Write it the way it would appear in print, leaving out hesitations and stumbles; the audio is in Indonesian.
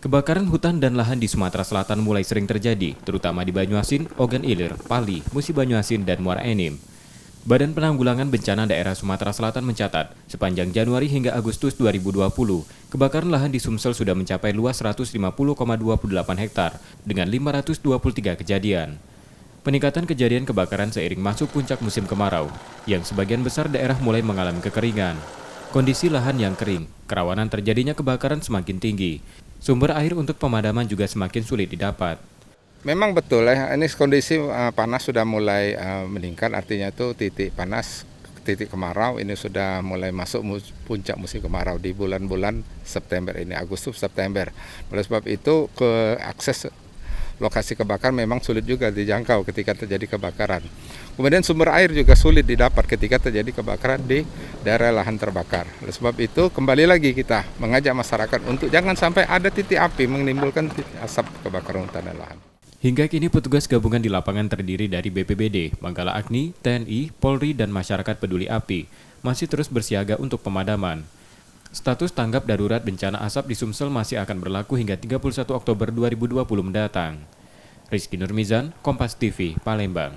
Kebakaran hutan dan lahan di Sumatera Selatan mulai sering terjadi, terutama di Banyuasin, Ogan Ilir, Pali, Musi Banyuasin, dan Muara Enim. Badan Penanggulangan Bencana Daerah Sumatera Selatan mencatat, sepanjang Januari hingga Agustus 2020, kebakaran lahan di Sumsel sudah mencapai luas 150,28 hektar dengan 523 kejadian. Peningkatan kejadian kebakaran seiring masuk puncak musim kemarau, yang sebagian besar daerah mulai mengalami kekeringan. Kondisi lahan yang kering, kerawanan terjadinya kebakaran semakin tinggi. Sumber air untuk pemadaman juga semakin sulit didapat. Memang betul ya, ini kondisi panas sudah mulai meningkat, artinya itu titik panas, titik kemarau ini sudah mulai masuk puncak musim kemarau di bulan-bulan September ini, Agustus September. Oleh sebab itu akses lokasi kebakaran memang sulit juga dijangkau ketika terjadi kebakaran. Kemudian sumber air juga sulit didapat ketika terjadi kebakaran di daerah lahan terbakar. Oleh sebab itu kembali lagi kita mengajak masyarakat untuk jangan sampai ada titik api menimbulkan asap kebakaran hutan dan lahan. Hingga kini petugas gabungan di lapangan terdiri dari BPBD, Manggala Agni, TNI, Polri, dan Masyarakat Peduli Api masih terus bersiaga untuk pemadaman. Status tanggap darurat bencana asap di Sumsel masih akan berlaku hingga 31 Oktober 2020 mendatang. Rizky Nurmizan, Kompas TV, Palembang.